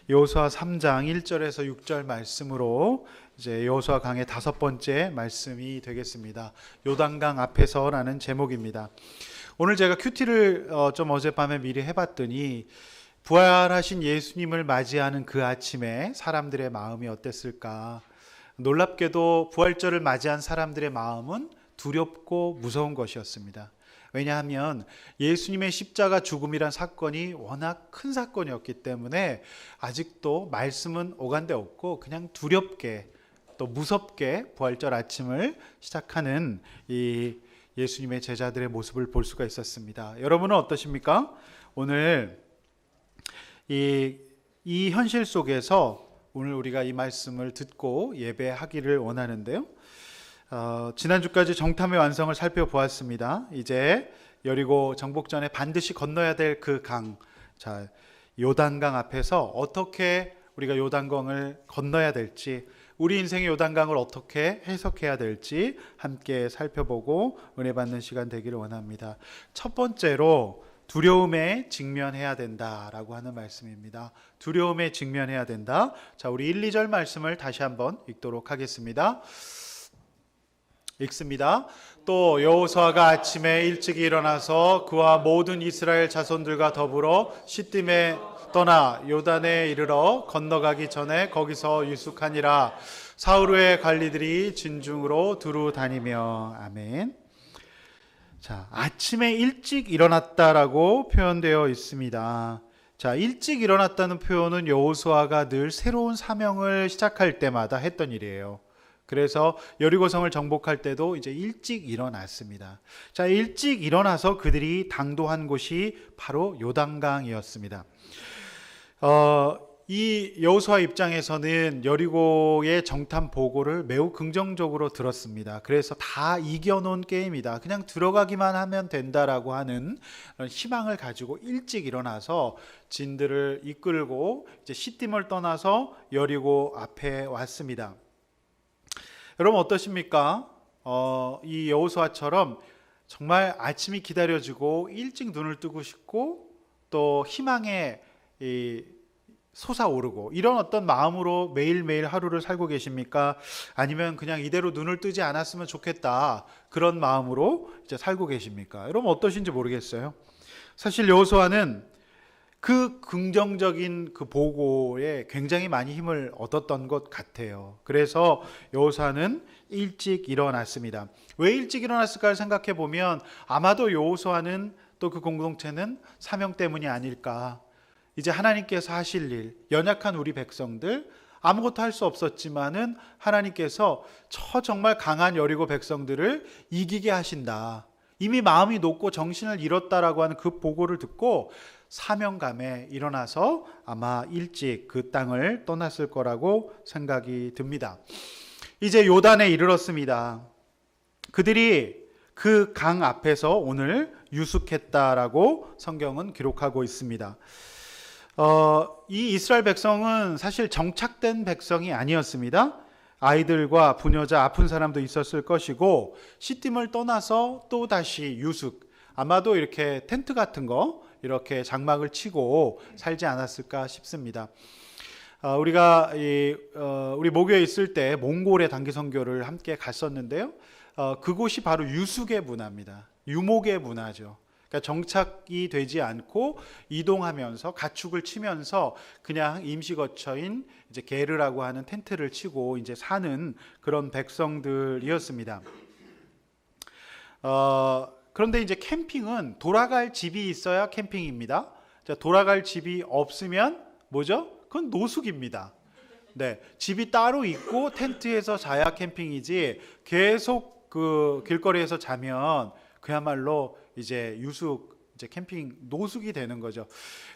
여호수아 3장 1절에서 6절 말씀으로 이제 여호수아 강의 5번째 말씀이 되겠습니다. 요단강 앞에서라는 제목입니다. 오늘 제가 큐티를 좀 어젯밤에 미리 해봤더니 부활하신 예수님을 맞이하는 그 아침에 사람들의 마음이 어땠을까? 놀랍게도 부활절을 맞이한 사람들의 마음은 두렵고 무서운 것이었습니다. 왜냐하면 예수님의 십자가 죽음이란 사건이 워낙 큰 사건이었기 때문에 아직도 말씀은 오간데 없고 그냥 두렵게 또 무섭게 부활절 아침을 시작하는 이 예수님의 제자들의 모습을 볼 수가 있었습니다. 여러분은 어떠십니까? 오늘 이 현실 속에서 오늘 우리가 이 말씀을 듣고 예배하기를 원하는데요. 지난주까지 정탐의 완성을 살펴보았습니다. 이제 여리고 정복전에 반드시 건너야 될 그 강, 자, 요단강 앞에서 어떻게 우리가 요단강을 건너야 될지, 우리 인생의 요단강을 어떻게 해석해야 될지 함께 살펴보고 은혜 받는 시간 되기를 원합니다. 첫 번째로 두려움에 직면해야 된다라고 하는 말씀입니다. 두려움에 직면해야 된다. 자, 우리 1, 2절 말씀을 다시 한번 읽도록 하겠습니다. 읽습니다. 또 여호수아가 아침에 일찍 일어나서 그와 모든 이스라엘 자손들과 더불어 시딤에 떠나 요단에 이르러 건너가기 전에 거기서 유숙하니라. 사흘 관리들이 진중으로 두루 다니며. 아멘. 자, 아침에 일찍 일어났다라고 표현되어 있습니다. 자, 일찍 일어났다는 표현은 여호수아가 늘 새로운 사명을 시작할 때마다 했던 일이에요. 그래서 여리고성을 정복할 때도 이제 일찍 일어났습니다. 자, 일찍 일어나서 그들이 당도한 곳이 바로 요단강이었습니다. 이 여호수아 입장에서는 여리고의 정탐 보고를 매우 긍정적으로 들었습니다. 그래서 다 이겨놓은 게임이다. 그냥 들어가기만 하면 된다라고 하는 희망을 가지고 일찍 일어나서 진들을 이끌고 이제 시딤을 떠나서 여리고 앞에 왔습니다. 여러분 어떠십니까? 이 여호수아처럼 정말 아침이 기다려지고 일찍 눈을 뜨고 싶고 또 희망에 솟아오르고 이런 어떤 마음으로 매일매일 하루를 살고 계십니까? 아니면 그냥 이대로 눈을 뜨지 않았으면 좋겠다 그런 마음으로 이제 살고 계십니까? 여러분 어떠신지 모르겠어요. 사실 여호수아는 그 긍정적인 그 보고에 굉장히 많이 힘을 얻었던 것 같아요. 그래서 여호수아는 일찍 일어났습니다. 왜 일찍 일어났을까를 생각해 보면 아마도 여호수아는 또 그 공동체는 사명 때문이 아닐까. 이제 하나님께서 하실 일, 연약한 우리 백성들 아무것도 할 수 없었지만은 하나님께서 저 정말 강한 여리고 백성들을 이기게 하신다. 이미 마음이 높고 정신을 잃었다라고 하는 그 보고를 듣고 사명감에 일어나서 아마 일찍 그 땅을 떠났을 거라고 생각이 듭니다. 이제 요단에 이르렀습니다. 그들이 그 강 앞에서 오늘 유숙했다라고 성경은 기록하고 있습니다. 이 이스라엘 백성은 사실 정착된 백성이 아니었습니다. 아이들과 부녀자, 아픈 사람도 있었을 것이고 시딤을 떠나서 또 다시 유숙, 아마도 이렇게 텐트 같은 거 이렇게 장막을 치고 살지 않았을까 싶습니다. 우리가 우리 모교에 있을 때 몽골의 단기 선교를 함께 갔었는데요. 그곳이 바로 유숙의 문화입니다. 유목의 문화죠. 그러니까 정착이 되지 않고 이동하면서 가축을 치면서 그냥 임시 거처인 이제 게르라고 하는 텐트를 치고 이제 사는 그런 백성들이었습니다. 그런데 이제 캠핑은 돌아갈 집이 있어야 캠핑입니다. 자, 돌아갈 집이 없으면 뭐죠? 그건 노숙입니다. 네, 집이 따로 있고 텐트에서 자야 캠핑이지 계속 그 길거리에서 자면 그야말로 이제 유숙, 이제 캠핑 노숙이 되는 거죠.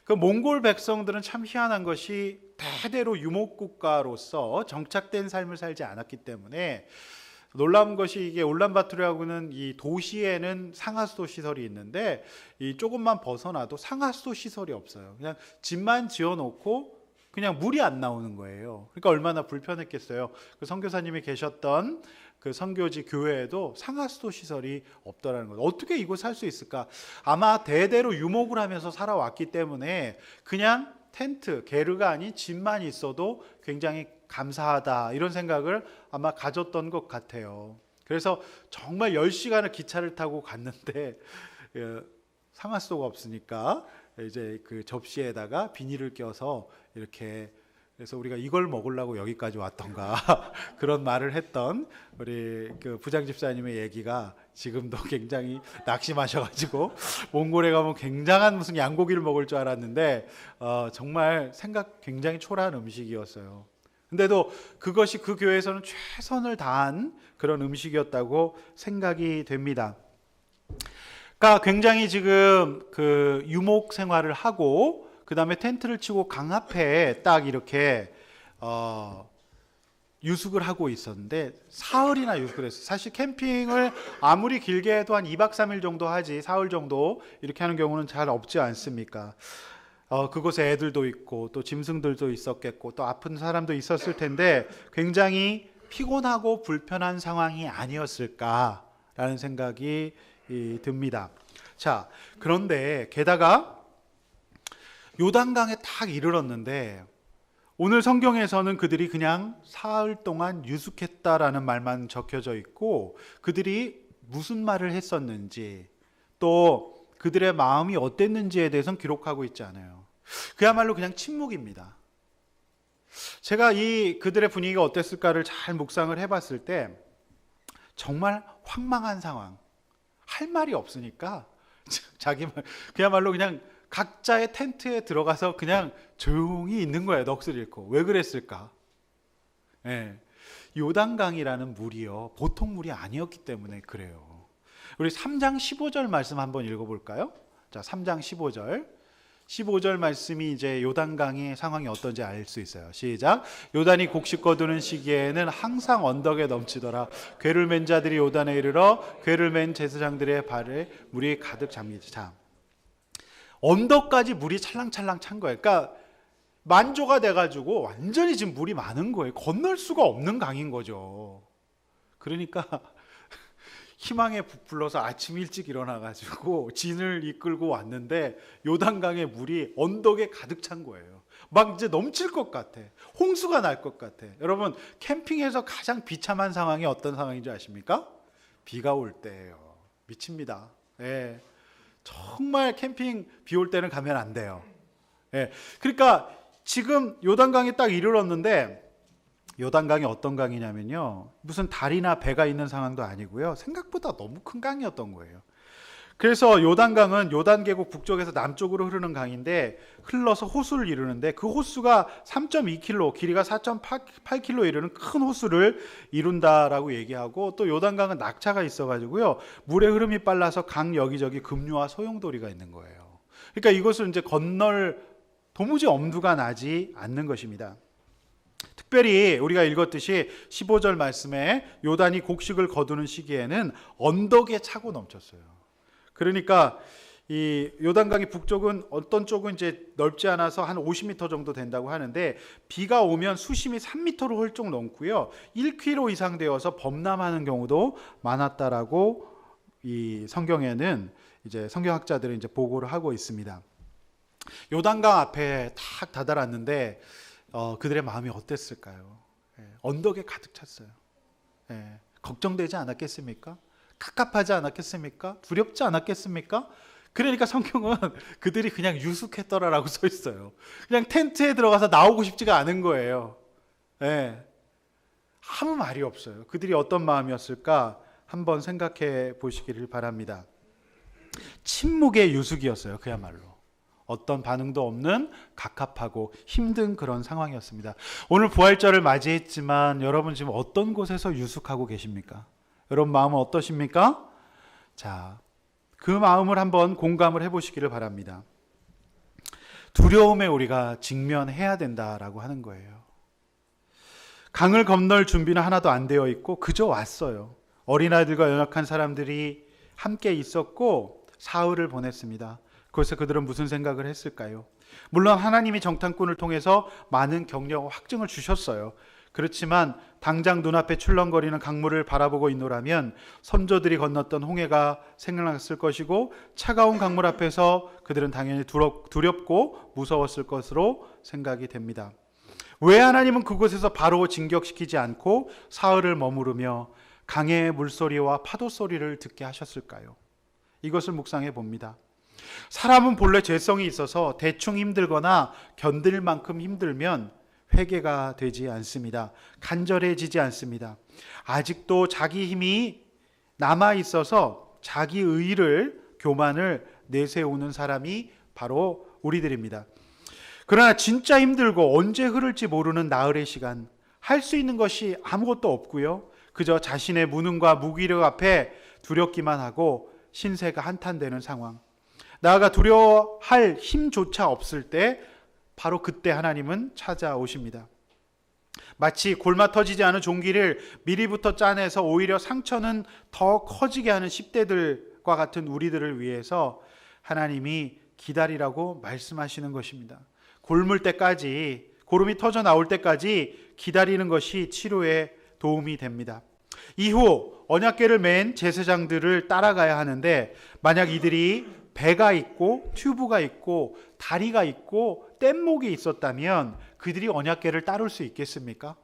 그 몽골 백성들은 참 희한한 것이 대대로 유목국가로서 정착된 삶을 살지 않았기 때문에 놀라운 것이 이게 울란바토르하고는 이 도시에는 상하수도 시설이 있는데 이 조금만 벗어나도 상하수도 시설이 없어요. 그냥 집만 지어놓고 그냥 물이 안 나오는 거예요. 그러니까 얼마나 불편했겠어요. 그 선교사님이 계셨던 그 선교지 교회에도 상하수도 시설이 없더라는 거예요. 어떻게 이곳 살 수 있을까? 아마 대대로 유목을 하면서 살아왔기 때문에 그냥 텐트, 게르가 아닌 집만 있어도 굉장히 감사하다, 이런 생각을 아마 가졌던 것 같아요. 그래서 정말 10시간을 기차를 타고 갔는데 상하수도가 없으니까 이제 그 접시에다가 비닐을 껴서 이렇게, 그래서 우리가 이걸 먹으려고 여기까지 왔던가 그런 말을 했던 우리 그 부장 집사님의 얘기가 지금도 굉장히 낙심하셔가지고 몽골에 가면 굉장한 무슨 양고기를 먹을 줄 알았는데 정말 생각 굉장히 초라한 음식이었어요. 근데도 그것이 그 교회에서는 최선을 다한 그런 음식이었다고 생각이 됩니다. 그러니까 굉장히 지금 그 유목 생활을 하고 그 다음에 텐트를 치고 강 앞에 딱 이렇게 유숙을 하고 있었는데 사흘이나 유숙을 했어요. 사실 캠핑을 아무리 길게 해도 한 2박 3일 정도 하지 사흘 정도 이렇게 하는 경우는 잘 없지 않습니까? 그곳에 애들도 있고 또 짐승들도 있었겠고 또 아픈 사람도 있었을 텐데 굉장히 피곤하고 불편한 상황이 아니었을까라는 생각이 듭니다. 자, 그런데 게다가 요단강에 딱 이르렀는데 오늘 성경에서는 그들이 그냥 사흘 동안 유숙했다라는 말만 적혀져 있고 그들이 무슨 말을 했었는지 또 그들의 마음이 어땠는지에 대해서는 기록하고 있지 않아요. 그야말로 그냥 침묵입니다. 제가 이 그들의 분위기가 어땠을까를 잘 묵상을 해봤을 때 정말 황망한 상황, 할 말이 없으니까 자기 말, 그야말로 그냥 각자의 텐트에 들어가서 그냥 조용히 있는 거예요. 넋을 잃고. 왜 그랬을까? 요단강이라는 물이요, 보통 물이 아니었기 때문에 그래요. 우리 3장 15절 말씀 한번 읽어볼까요? 자, 3장 15절 말씀이 이제 요단강의 상황이 어떤지 알 수 있어요. 시작. 요단이 곡식 거두는 시기에는 항상 언덕에 넘치더라. 궤를 맨 자들이 요단에 이르러 궤를 맨 제사장들의 발에 물이 가득 잠기지. 자, 언덕까지 물이 찰랑찰랑 찬 거예요. 그러니까 만조가 돼가지고 완전히 지금 물이 많은 거예요. 건널 수가 없는 강인 거죠. 그러니까 희망에 부풀러서 아침 일찍 일어나가지고 진을 이끌고 왔는데 요단강의 물이 언덕에 가득 찬 거예요. 막 이제 넘칠 것 같아. 홍수가 날 것 같아. 여러분, 캠핑에서 가장 비참한 상황이 어떤 상황인지 아십니까? 비가 올 때예요. 미칩니다. 예. 정말 캠핑 비 올 때는 가면 안 돼요. 예. 그러니까 지금 요단강에 딱 이르렀는데 요단강이 어떤 강이냐면요, 무슨 다리나 배가 있는 상황도 아니고요, 생각보다 너무 큰 강이었던 거예요. 그래서 요단강은 요단계곡 북쪽에서 남쪽으로 흐르는 강인데 흘러서 호수를 이루는데 그 호수가 3.2km, 길이가 4.8km 이르는 큰 호수를 이룬다라고 얘기하고, 또 요단강은 낙차가 있어가지고요, 물의 흐름이 빨라서 강 여기저기 급류와 소용돌이가 있는 거예요. 그러니까 이것을 이제 건널 도무지 엄두가 나지 않는 것입니다. 특별히 우리가 읽었듯이 15절 말씀에 요단이 곡식을 거두는 시기에는 언덕에 차고 넘쳤어요. 그러니까 이 요단강의 북쪽은 어떤 쪽은 이제 넓지 않아서 한 50m 정도 된다고 하는데 비가 오면 수심이 3m로 훌쩍 넘고요, 1km 이상 되어서 범람하는 경우도 많았다라고 이 성경에는 이제 성경학자들은 이제 보고를 하고 있습니다. 요단강 앞에 탁 다다랐는데 그들의 마음이 어땠을까요? 언덕에 가득 찼어요. 걱정되지 않았겠습니까? 갑갑하지 않았겠습니까? 두렵지 않았겠습니까? 그러니까 성경은 그들이 그냥 유숙했더라라고 써 있어요. 그냥 텐트에 들어가서 나오고 싶지가 않은 거예요. 아무 말이 없어요. 그들이 어떤 마음이었을까 한번 생각해 보시기를 바랍니다. 침묵의 유숙이었어요. 그야말로 어떤 반응도 없는 갑갑하고 힘든 그런 상황이었습니다. 오늘 부활절을 맞이했지만 여러분 지금 어떤 곳에서 유숙하고 계십니까? 여러분 마음은 어떠십니까? 자, 그 마음을 한번 공감을 해보시기를 바랍니다. 두려움에 우리가 직면해야 된다라고 하는 거예요. 강을 건널 준비는 하나도 안 되어 있고 그저 왔어요. 어린아이들과 연약한 사람들이 함께 있었고 사흘을 보냈습니다. 그래서 그들은 무슨 생각을 했을까요? 물론 하나님이 정탐꾼을 통해서 많은 격려와 확증을 주셨어요. 그렇지만 당장 눈앞에 출렁거리는 강물을 바라보고 있노라면 선조들이 건넜던 홍해가 생각났을 것이고 차가운 강물 앞에서 그들은 당연히 두렵고 무서웠을 것으로 생각이 됩니다. 왜 하나님은 그곳에서 바로 진격시키지 않고 사흘을 머무르며 강의 물소리와 파도 소리를 듣게 하셨을까요? 이것을 묵상해 봅니다. 사람은 본래 죄성이 있어서 대충 힘들거나 견딜 만큼 힘들면 회개가 되지 않습니다. 간절해지지 않습니다. 아직도 자기 힘이 남아 있어서 자기 의를, 교만을 내세우는 사람이 바로 우리들입니다. 그러나 진짜 힘들고 언제 흐를지 모르는 나흘의 시간, 할 수 있는 것이 아무것도 없고요. 그저 자신의 무능과 무기력 앞에 두렵기만 하고 신세가 한탄되는 상황. 나아가 두려워할 힘조차 없을 때 바로 그때 하나님은 찾아오십니다. 마치 골마 터지지 않은 종기를 미리부터 짜내서 오히려 상처는 더 커지게 하는 10대들과 같은 우리들을 위해서 하나님이 기다리라고 말씀하시는 것입니다. 곪을 때까지, 고름이 터져 나올 때까지 기다리는 것이 치료에 도움이 됩니다. 이후 언약궤를 맨 제사장들을 따라가야 하는데 만약 이들이 배가 있고 튜브가 있고 다리가 있고 뗏목이 있었다면 그들이 언약궤를 따를 수 있겠습니까?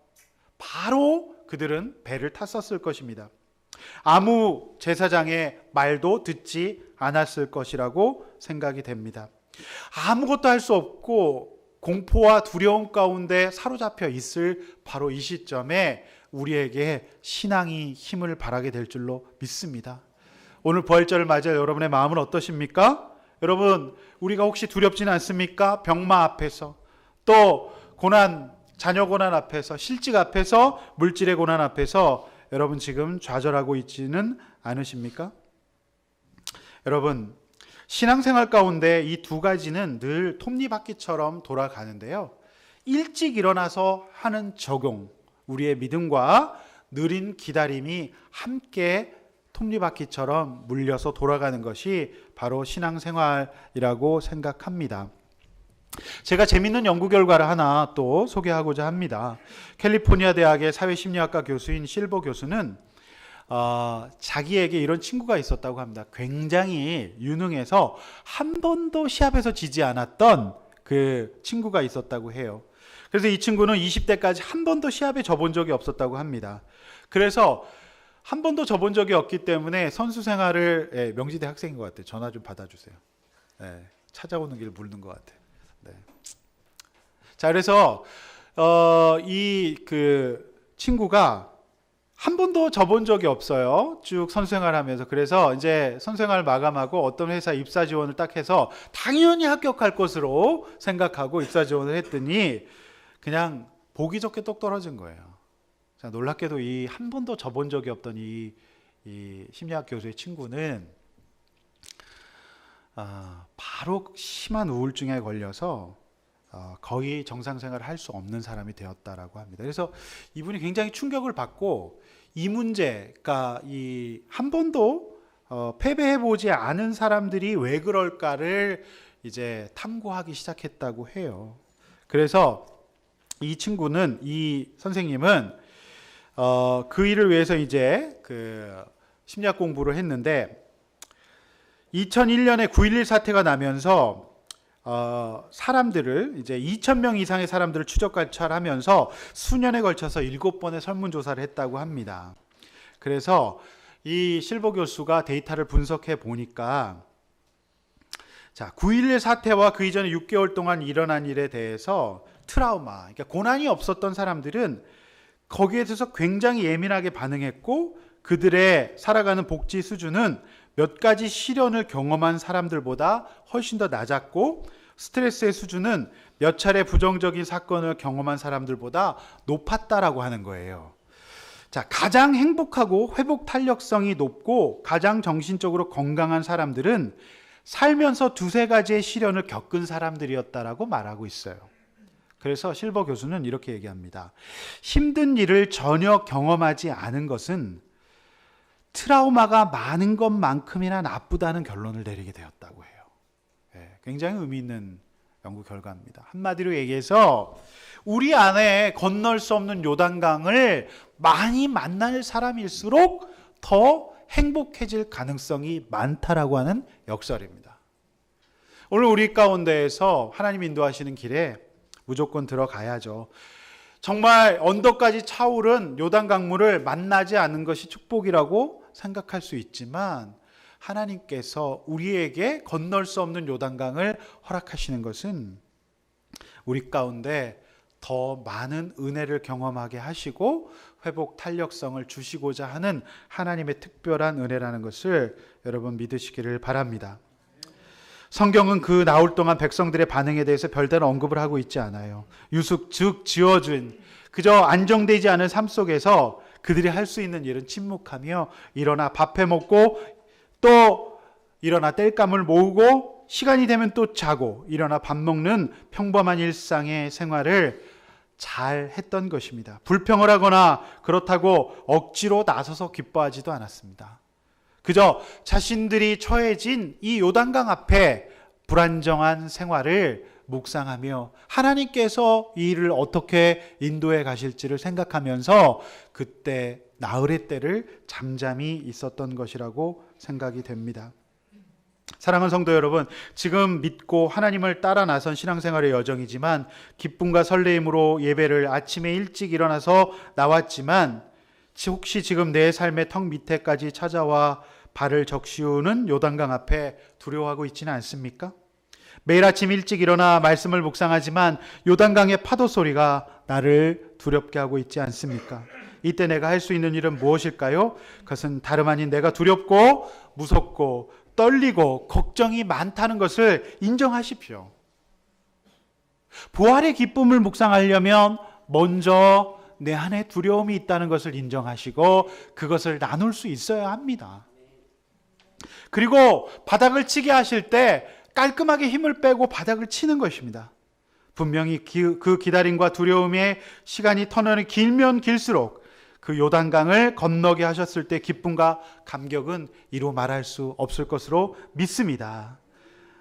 바로 그들은 배를 탔었을 것입니다. 아무 제사장의 말도 듣지 않았을 것이라고 생각이 됩니다. 아무것도 할 수 없고 공포와 두려움 가운데 사로잡혀 있을 바로 이 시점에 우리에게 신앙이 힘을 발하게 될 줄로 믿습니다. 오늘 부활절을 맞아 여러분의 마음은 어떠십니까? 여러분, 우리가 혹시 두렵지는 않습니까? 병마 앞에서, 또 고난, 자녀 고난 앞에서, 실직 앞에서, 물질의 고난 앞에서 여러분 지금 좌절하고 있지는 않으십니까? 여러분, 신앙생활 가운데 이 두 가지는 늘 톱니바퀴처럼 돌아가는데요. 일찍 일어나서 하는 적용, 우리의 믿음과 느린 기다림이 함께 톱니바퀴처럼 물려서 돌아가는 것이 바로 신앙생활이라고 생각합니다. 제가 재밌는 연구 결과를 하나 또 소개하고자 합니다. 캘리포니아 대학의 사회심리학과 교수인 실버 교수는 자기에게 이런 친구가 있었다고 합니다. 굉장히 유능해서 한 번도 시합에서 지지 않았던 그 친구가 있었다고 해요. 그래서 이 친구는 20대까지 한 번도 시합에 져본 적이 없었다고 합니다. 그래서 한 번도 져본 적이 없기 때문에 선수 생활을, 명지대 학생인 것 같아요. 전화 좀 받아주세요. 찾아오는 길 물는 것 같아요. 자, 그래서 이 친구가 한 번도 져본 적이 없어요. 쭉 선수생활하면서. 그래서 이제 선수생활 마감하고 어떤 회사 입사 지원을 딱 해서 당연히 합격할 것으로 생각하고 입사 지원을 했더니 그냥 보기 좋게 똑 떨어진 거예요. 자, 놀랍게도 이 한 번도 져본 적이 없던 이 심리학 교수의 친구는 바로 심한 우울증에 걸려서 거의 정상생활을 할 수 없는 사람이 되었다라고 합니다. 그래서 이분이 굉장히 충격을 받고 이 문제가 이 한 번도 패배해보지 않은 사람들이 왜 그럴까를 이제 탐구하기 시작했다고 해요. 그래서 이 친구는, 이 선생님은 그 일을 위해서 이제 심리학 공부를 했는데 2001년에 9.11 사태가 나면서 사람들을 이제 2,000명 이상의 사람들을 추적 관찰하면서 수년에 걸쳐서 7번의 설문조사를 했다고 합니다. 그래서 이 실버 교수가 데이터를 분석해 보니까 9.11 사태와 그 이전에 6개월 동안 일어난 일에 대해서 트라우마, 그러니까 고난이 없었던 사람들은 거기에 대해서 굉장히 예민하게 반응했고 그들의 살아가는 복지 수준은 몇 가지 시련을 경험한 사람들보다 훨씬 더 낮았고 스트레스의 수준은 몇 차례 부정적인 사건을 경험한 사람들보다 높았다라고 하는 거예요. 자, 가장 행복하고 회복 탄력성이 높고 가장 정신적으로 건강한 사람들은 살면서 두세 가지의 시련을 겪은 사람들이었다라고 말하고 있어요. 그래서 실버 교수는 이렇게 얘기합니다. 힘든 일을 전혀 경험하지 않은 것은 트라우마가 많은 것만큼이나 나쁘다는 결론을 내리게 되었다고 해요. 굉장히 의미 있는 연구 결과입니다. 한마디로 얘기해서 우리 안에 건널 수 없는 요단강을 많이 만날 사람일수록 더 행복해질 가능성이 많다라고 하는 역설입니다. 오늘 우리 가운데에서 하나님 인도하시는 길에 무조건 들어가야죠. 정말 언덕까지 차오른 요단 강물을 만나지 않는 것이 축복이라고 생각할 수 있지만, 하나님께서 우리에게 건널 수 없는 요단강을 허락하시는 것은 우리 가운데 더 많은 은혜를 경험하게 하시고 회복 탄력성을 주시고자 하는 하나님의 특별한 은혜라는 것을 여러분 믿으시기를 바랍니다. 성경은 그 나올 동안 백성들의 반응에 대해서 별다른 언급을 하고 있지 않아요. 유숙 즉 지어준 그저 안정되지 않은 삶 속에서 그들이 할 수 있는 일은 침묵하며 일어나 밥해 먹고 또 일어나 땔감을 모으고 시간이 되면 또 자고 일어나 밥 먹는 평범한 일상의 생활을 잘 했던 것입니다. 불평을 하거나 그렇다고 억지로 나서서 기뻐하지도 않았습니다. 그저 자신들이 처해진 이 요단강 앞에 불안정한 생활을 묵상하며 하나님께서 이 일을 어떻게 인도해 가실지를 생각하면서 그때 나흘의 때를 잠잠히 있었던 것이라고 생각이 됩니다. 사랑하는 성도 여러분, 지금 믿고 하나님을 따라 나선 신앙생활의 여정이지만 기쁨과 설레임으로 예배를 아침에 일찍 일어나서 나왔지만 혹시 지금 내 삶의 턱 밑에까지 찾아와 발을 적시우는 요단강 앞에 두려워하고 있지는 않습니까? 매일 아침 일찍 일어나 말씀을 묵상하지만 요단강의 파도 소리가 나를 두렵게 하고 있지 않습니까? 이때 내가 할 수 있는 일은 무엇일까요? 그것은 다름 아닌 내가 두렵고 무섭고 떨리고 걱정이 많다는 것을 인정하십시오. 부활의 기쁨을 묵상하려면 먼저 내 안에 두려움이 있다는 것을 인정하시고 그것을 나눌 수 있어야 합니다. 그리고 바닥을 치게 하실 때 깔끔하게 힘을 빼고 바닥을 치는 것입니다. 분명히 그 기다림과 두려움의 시간이 터널이 길면 길수록 그 요단강을 건너게 하셨을 때 기쁨과 감격은 이루 말할 수 없을 것으로 믿습니다.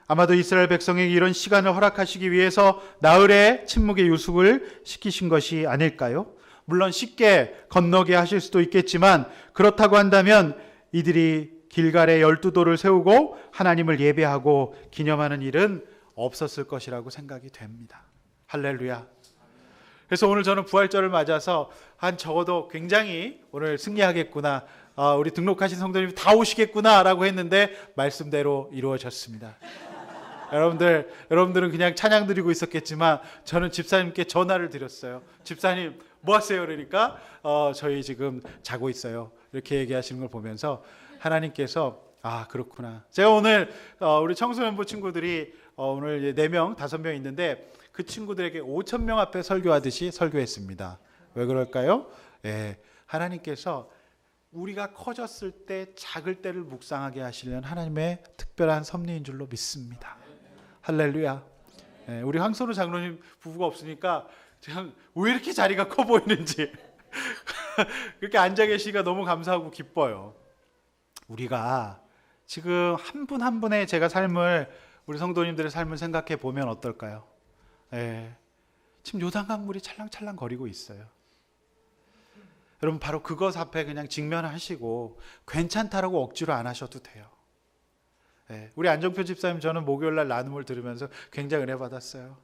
아마도 이스라엘 백성에게 이런 시간을 허락하시기 위해서 나흘의 침묵의 유숙을 시키신 것이 아닐까요? 물론 쉽게 건너게 하실 수도 있겠지만 그렇다고 한다면 이들이 길갈에 12돌을 세우고 하나님을 예배하고 기념하는 일은 없었을 것이라고 생각이 됩니다. 할렐루야. 그래서 오늘 저는 부활절을 맞아서 적어도 굉장히 오늘 승리하겠구나, 우리 등록하신 성도님이 다 오시겠구나 라고 했는데 말씀대로 이루어졌습니다. 여러분들은 그냥 찬양 드리고 있었겠지만 저는 집사님께 전화를 드렸어요. 집사님 뭐 하세요? 그러니까 저희 지금 자고 있어요. 이렇게 얘기하시는 걸 보면서 하나님께서 그렇구나. 제가 오늘 우리 청소년부 친구들이 오늘 4명, 5명 있는데 그 친구들에게 5,000명 앞에 설교하듯이 설교했습니다. 왜 그럴까요? 하나님께서 우리가 커졌을 때 작을 때를 묵상하게 하시려는 하나님의 특별한 섭리인 줄로 믿습니다. 할렐루야. 우리 황선우 장로님 부부가 없으니까 그냥 왜 이렇게 자리가 커 보이는지 그렇게 앉아 계시기가 너무 감사하고 기뻐요. 우리가 지금 한 분 한 분의 제가 삶을, 우리 성도님들의 삶을 생각해 보면 어떨까요? 지금 요단강 물이 찰랑찰랑 거리고 있어요. 여러분 바로 그것 앞에 그냥 직면하시고 괜찮다라고 억지로 안 하셔도 돼요. 우리 안정표 집사님, 저는 목요일날 나눔을 들으면서 굉장히 은혜 받았어요.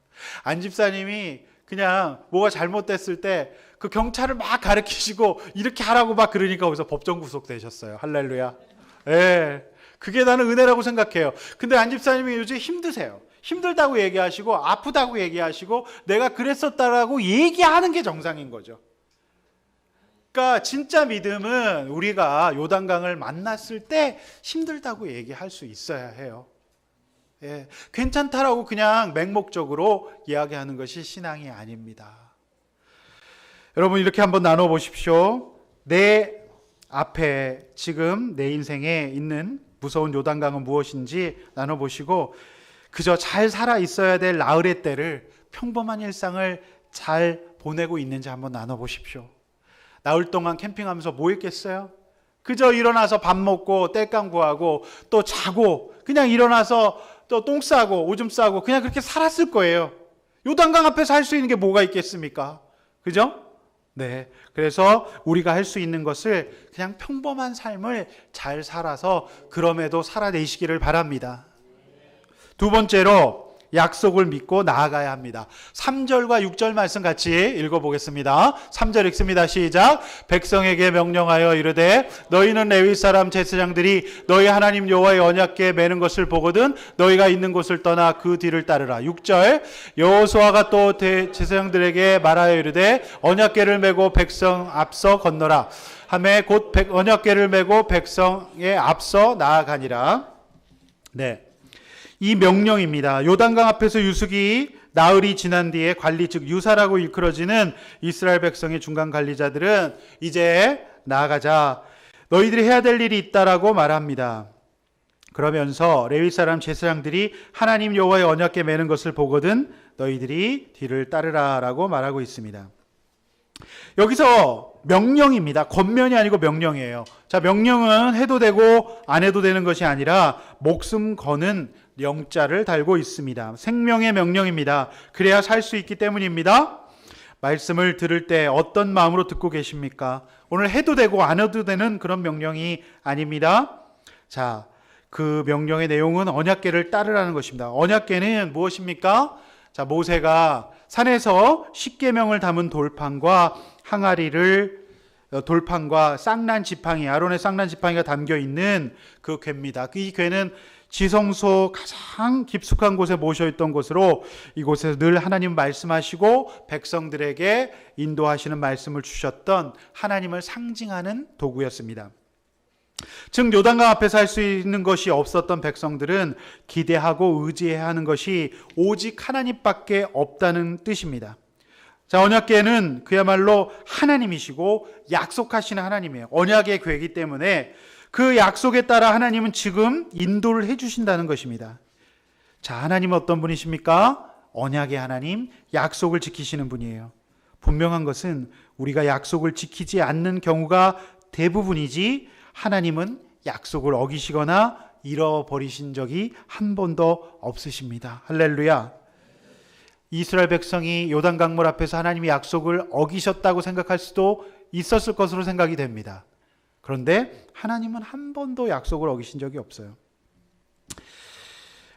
안 집사님이 그냥 뭐가 잘못됐을 때 그 경찰을 막 가르치시고 이렇게 하라고 막 그러니까 거기서 법정 구속되셨어요. 할렐루야. 그게 나는 은혜라고 생각해요. 근데 안 집사님이 요즘 힘드세요. 힘들다고 얘기하시고 아프다고 얘기하시고 내가 그랬었다라고 얘기하는 게 정상인 거죠. 그러니까 진짜 믿음은 우리가 요단강을 만났을 때 힘들다고 얘기할 수 있어야 해요. 괜찮다라고 그냥 맹목적으로 이야기하는 것이 신앙이 아닙니다. 여러분 이렇게 한번 나눠보십시오. 내 앞에 지금 내 인생에 있는 무서운 요단강은 무엇인지 나눠보시고 그저 잘 살아 있어야 될 나흘의 때를, 평범한 일상을 잘 보내고 있는지 한번 나눠보십시오. 나흘 동안 캠핑하면서 뭐 했겠어요? 그저 일어나서 밥 먹고 땔감 구하고 또 자고 그냥 일어나서 또 똥 싸고 오줌 싸고 그냥 그렇게 살았을 거예요. 요단강 앞에서 할 수 있는 게 뭐가 있겠습니까? 그죠? 네. 그래서 우리가 할 수 있는 것을 그냥 평범한 삶을 잘 살아서 그럼에도 살아내시기를 바랍니다. 두 번째로 약속을 믿고 나아가야 합니다. 3절과 6절 말씀 같이 읽어보겠습니다. 3절 읽습니다. 시작. 백성에게 명령하여 이르되 너희는 레위 사람 제사장들이 너희 하나님 여호와의 언약궤 매는 것을 보거든 너희가 있는 곳을 떠나 그 뒤를 따르라. 6절 여호수아가 또 제사장들에게 말하여 이르되 언약궤를 메고 백성 앞서 건너라 하매 곧 언약궤를 메고 백성에 앞서 나아가니라. 네. 이 명령입니다. 요단강 앞에서 유숙이 나흘이 지난 뒤에 관리 즉 유사라고 일컬어지는 이스라엘 백성의 중간 관리자들은 이제 나아가자. 너희들이 해야 될 일이 있다라고 말합니다. 그러면서 레위 사람 제사장들이 하나님 여호와의 언약궤 매는 것을 보거든 너희들이 뒤를 따르라라고 말하고 있습니다. 여기서 명령입니다. 권면이 아니고 명령이에요. 자, 명령은 해도 되고 안 해도 되는 것이 아니라 목숨 거는 영자를 달고 있습니다. 생명의 명령입니다. 그래야 살 수 있기 때문입니다. 말씀을 들을 때 어떤 마음으로 듣고 계십니까? 오늘 해도 되고 안 해도 되는 그런 명령이 아닙니다. 자, 그 명령의 내용은 언약궤를 따르라는 것입니다. 언약궤는 무엇입니까? 자, 모세가 산에서 십계명을 담은 돌판과 항아리를 돌판과 쌍난 지팡이, 아론의 쌍난 지팡이가 담겨 있는 그 궤입니다. 이 궤는 지성소 가장 깊숙한 곳에 모셔 있던 곳으로 이곳에서 늘 하나님 말씀하시고 백성들에게 인도하시는 말씀을 주셨던 하나님을 상징하는 도구였습니다. 즉 요단강 앞에서 할 수 있는 것이 없었던 백성들은 기대하고 의지해야 하는 것이 오직 하나님밖에 없다는 뜻입니다. 자, 언약궤는 그야말로 하나님이시고 약속하시는 하나님이에요. 언약의 궤이기 때문에 그 약속에 따라 하나님은 지금 인도를 해주신다는 것입니다. 자, 하나님은 어떤 분이십니까? 언약의 하나님, 약속을 지키시는 분이에요. 분명한 것은 우리가 약속을 지키지 않는 경우가 대부분이지 하나님은 약속을 어기시거나 잃어버리신 적이 한 번도 없으십니다. 할렐루야. 이스라엘 백성이 요단강물 앞에서 하나님의 약속을 어기셨다고 생각할 수도 있었을 것으로 생각이 됩니다. 그런데 하나님은 한 번도 약속을 어기신 적이 없어요.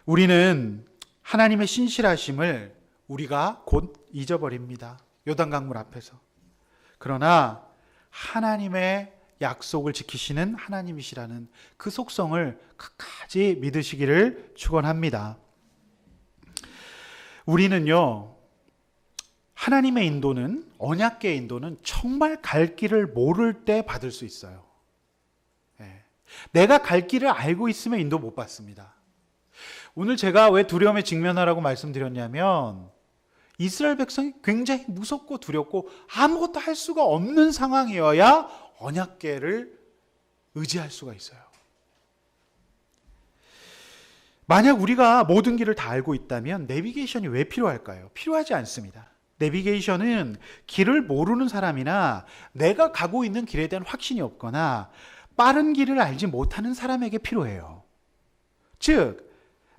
우리는 하나님의 신실하심을 우리가 곧 잊어버립니다. 요단강물 앞에서. 그러나 하나님의 약속을 지키시는 하나님이시라는 그 속성을 끝까지 믿으시기를 축원합니다. 우리는요, 하나님의 인도는, 언약궤의 인도는 정말 갈 길을 모를 때 받을 수 있어요. 내가 갈 길을 알고 있으면 인도 못 받습니다. 오늘 제가 왜 두려움에 직면하라고 말씀드렸냐면 이스라엘 백성이 굉장히 무섭고 두렵고 아무것도 할 수가 없는 상황이어야 언약궤를 의지할 수가 있어요. 만약 우리가 모든 길을 다 알고 있다면 내비게이션이 왜 필요할까요? 필요하지 않습니다. 내비게이션은 길을 모르는 사람이나 내가 가고 있는 길에 대한 확신이 없거나 빠른 길을 알지 못하는 사람에게 필요해요. 즉,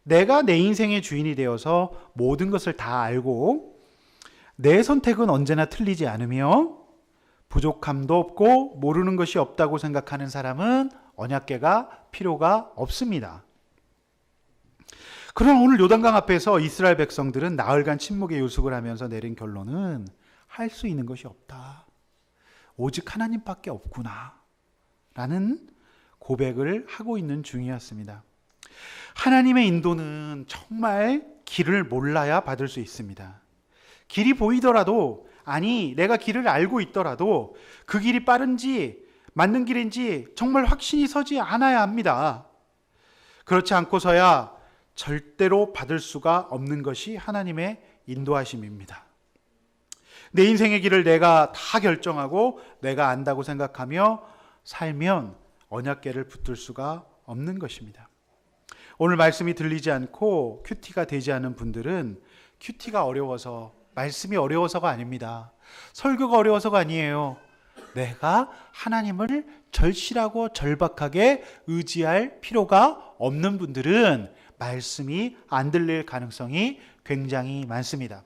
내가 내 인생의 주인이 되어서 모든 것을 다 알고 내 선택은 언제나 틀리지 않으며 부족함도 없고 모르는 것이 없다고 생각하는 사람은 언약궤가 필요가 없습니다. 그러나 오늘 요단강 앞에서 이스라엘 백성들은 나흘간 침묵의 유숙을 하면서 내린 결론은 할 수 있는 것이 없다. 오직 하나님밖에 없구나. 라는 고백을 하고 있는 중이었습니다. 하나님의 인도는 정말 길을 몰라야 받을 수 있습니다. 길이 보이더라도, 아니 내가 길을 알고 있더라도 그 길이 빠른지 맞는 길인지 정말 확신이 서지 않아야 합니다. 그렇지 않고서야 절대로 받을 수가 없는 것이 하나님의 인도하심입니다. 내 인생의 길을 내가 다 결정하고 내가 안다고 생각하며 살면 언약궤를 붙들 수가 없는 것입니다. 오늘 말씀이 들리지 않고 큐티가 되지 않은 분들은 큐티가 어려워서, 말씀이 어려워서가 아닙니다. 설교가 어려워서가 아니에요. 내가 하나님을 절실하고 절박하게 의지할 필요가 없는 분들은 말씀이 안 들릴 가능성이 굉장히 많습니다.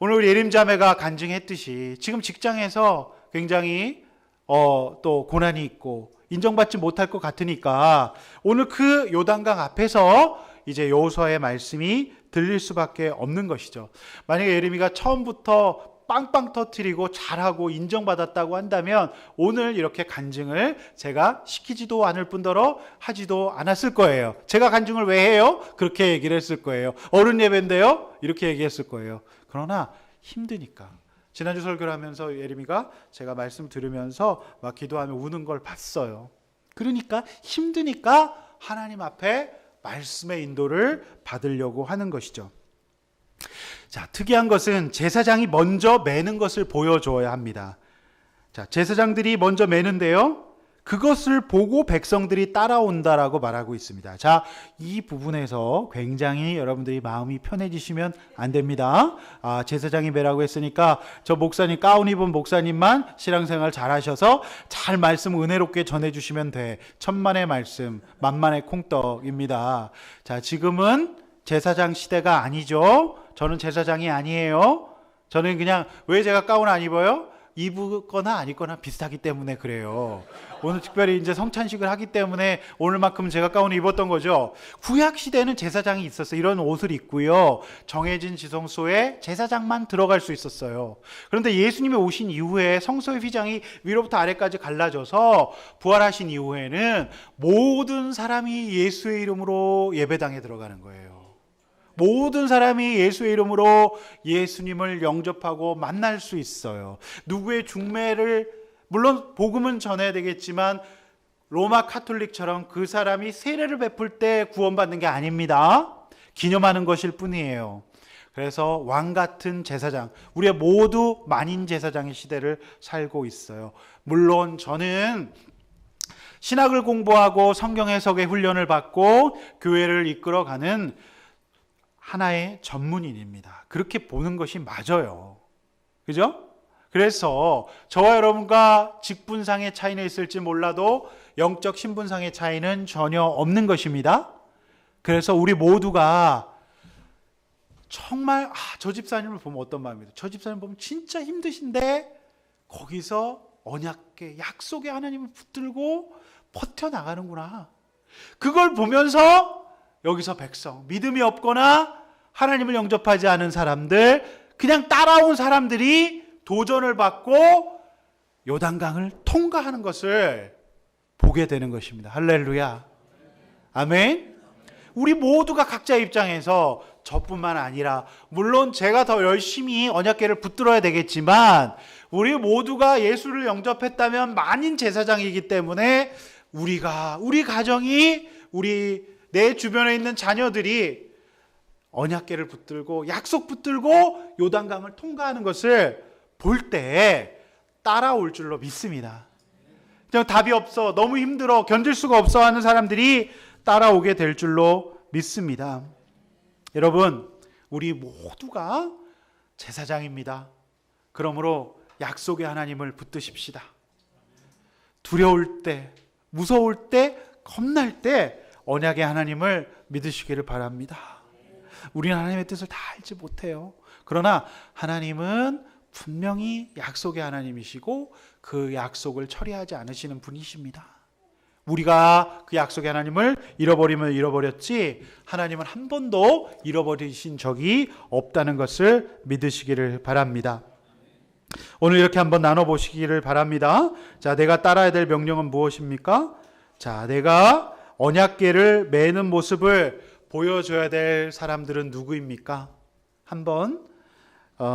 오늘 우리 예림자매가 간증했듯이 지금 직장에서 굉장히 또 고난이 있고 인정받지 못할 것 같으니까 오늘 그 요단강 앞에서 이제 여호수아의 말씀이 들릴 수밖에 없는 것이죠. 만약에 예레미야가 처음부터 빵빵 터뜨리고 잘하고 인정받았다고 한다면 오늘 이렇게 간증을 제가 시키지도 않을 뿐더러 하지도 않았을 거예요. 제가 간증을 왜 해요? 그렇게 얘기를 했을 거예요. 어른 예배인데요? 이렇게 얘기했을 거예요. 그러나 힘드니까. 지난주 설교를 하면서 예레미야가 제가 말씀 들으면서 막 기도하며 우는 걸 봤어요. 그러니까 힘드니까 하나님 앞에 말씀의 인도를 받으려고 하는 것이죠. 자, 특이한 것은 제사장이 먼저 매는 것을 보여줘야 합니다. 자, 제사장들이 먼저 매는데요, 그것을 보고 백성들이 따라온다라고 말하고 있습니다. 자, 이 부분에서 굉장히 여러분들이 마음이 편해지시면 안 됩니다. 제사장이 매라고 했으니까 저 목사님, 가운 입은 목사님만 신앙생활 잘하셔서 잘 말씀 은혜롭게 전해주시면 돼. 천만의 말씀, 만만의 콩떡입니다. 자, 지금은 제사장 시대가 아니죠. 저는 제사장이 아니에요. 저는 그냥 왜 제가 가운 안 입어요? 입거나 안 입거나 비슷하기 때문에 그래요. 오늘 특별히 이제 성찬식을 하기 때문에 오늘만큼 제가 가운을 입었던 거죠. 구약 시대는 제사장이 있었어요. 이런 옷을 입고요, 정해진 지성소에 제사장만 들어갈 수 있었어요. 그런데 예수님이 오신 이후에 성소의 휘장이 위로부터 아래까지 갈라져서 부활하신 이후에는 모든 사람이 예수의 이름으로 예배당에 들어가는 거예요. 모든 사람이 예수의 이름으로 예수님을 영접하고 만날 수 있어요. 누구의 중매를, 물론 복음은 전해야 되겠지만 로마 카톨릭처럼 그 사람이 세례를 베풀 때 구원받는 게 아닙니다. 기념하는 것일 뿐이에요. 그래서 왕 같은 제사장, 우리가 모두 만인 제사장의 시대를 살고 있어요. 물론 저는 신학을 공부하고 성경 해석의 훈련을 받고 교회를 이끌어가는 하나의 전문인입니다. 그렇게 보는 것이 맞아요. 그죠? 그래서 저와 여러분과 직분상의 차이는 있을지 몰라도 영적 신분상의 차이는 전혀 없는 것입니다. 그래서 우리 모두가 정말 저 집사님을 보면 어떤 마음이에요? 저 집사님 보면 진짜 힘드신데 거기서 언약계, 약속의 하나님을 붙들고 버텨나가는구나. 그걸 보면서 여기서 백성, 믿음이 없거나 하나님을 영접하지 않은 사람들, 그냥 따라온 사람들이 도전을 받고 요단강을 통과하는 것을 보게 되는 것입니다. 할렐루야. 아멘. 우리 모두가 각자 입장에서 저뿐만 아니라, 물론 제가 더 열심히 언약궤를 붙들어야 되겠지만 우리 모두가 예수를 영접했다면 만인 제사장이기 때문에 우리 가정이, 내 주변에 있는 자녀들이 언약궤를 붙들고 약속 붙들고 요단강을 통과하는 것을 볼 때 따라올 줄로 믿습니다. 그냥 답이 없어, 너무 힘들어, 견딜 수가 없어 하는 사람들이 따라오게 될 줄로 믿습니다. 여러분, 우리 모두가 제사장입니다. 그러므로 약속의 하나님을 붙드십시다. 두려울 때, 무서울 때, 겁날 때 언약의 하나님을 믿으시기를 바랍니다. 우리는 하나님의 뜻을 다 알지 못해요. 그러나 하나님은 분명히 약속의 하나님이시고 그 약속을 처리하지 않으시는 분이십니다. 우리가 그 약속의 하나님을 잃어버리면 잃어버렸지 하나님은 한 번도 잃어버리신 적이 없다는 것을 믿으시기를 바랍니다. 오늘 이렇게 한번 나눠보시기를 바랍니다. 자, 내가 따라야 될 명령은 무엇입니까? 자, 내가 언약궤를 매는 모습을 보여줘야 될 사람들은 누구입니까? 한번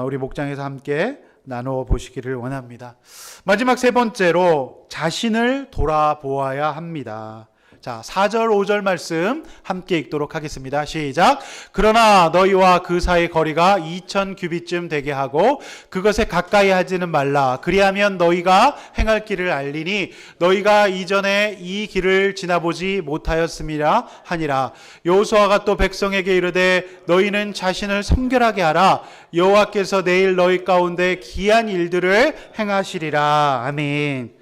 우리 목장에서 함께 나누어 보시기를 원합니다. 마지막 세 번째로 자신을 돌아보아야 합니다. 자, 4절 5절 말씀 함께 읽도록 하겠습니다. 시작. 그러나 너희와 그 사이 거리가 2000규빗쯤 되게 하고 그것에 가까이 하지는 말라. 그리하면 너희가 행할 길을 알리니 너희가 이전에 이 길을 지나보지 못하였음이라 하니라. 여호수아가 또 백성에게 이르되 너희는 자신을 성결하게 하라. 여호와께서 내일 너희 가운데 기이한 일들을 행하시리라. 아멘.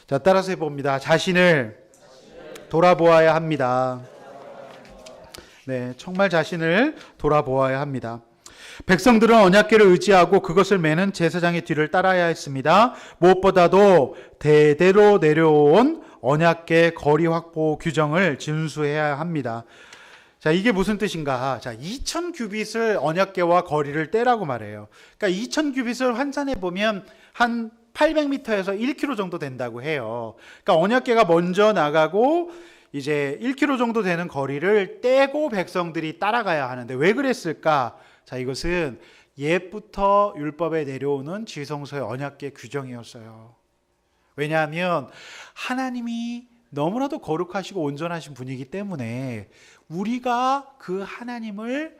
자, 따라서 해봅니다. 자신을 돌아보아야 합니다. 네, 정말 자신을 돌아보아야 합니다. 백성들은 언약궤를 의지하고 그것을 매는 제사장의 뒤를 따라야 했습니다. 무엇보다도 대대로 내려온 언약궤 거리 확보 규정을 준수해야 합니다. 자, 이게 무슨 뜻인가? 자, 2000규빗을 언약궤와 거리를 떼라고 말해요. 그러니까 2000규빗을 환산해 보면 한 800m에서 1km 정도 된다고 해요. 그러니까 언약궤가 먼저 나가고 이제 1km 정도 되는 거리를 떼고 백성들이 따라가야 하는데 왜 그랬을까? 자, 이것은 옛부터 율법에 내려오는 지성소의 언약궤 규정이었어요. 왜냐하면 하나님이 너무나도 거룩하시고 온전하신 분이기 때문에 우리가 그 하나님을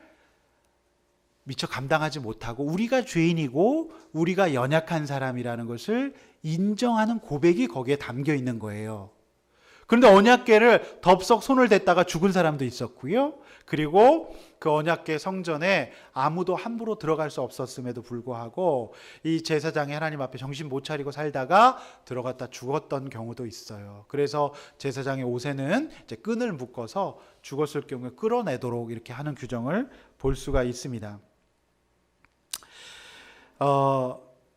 미처 감당하지 못하고 우리가 죄인이고 우리가 연약한 사람이라는 것을 인정하는 고백이 거기에 담겨 있는 거예요. 그런데 언약궤를 덥석 손을 댔다가 죽은 사람도 있었고요. 그리고 그 언약궤 성전에 아무도 함부로 들어갈 수 없었음에도 불구하고 이 제사장이 하나님 앞에 정신 못 차리고 살다가 들어갔다 죽었던 경우도 있어요. 그래서 제사장의 옷에는 이제 끈을 묶어서 죽었을 경우에 끌어내도록 이렇게 하는 규정을 볼 수가 있습니다.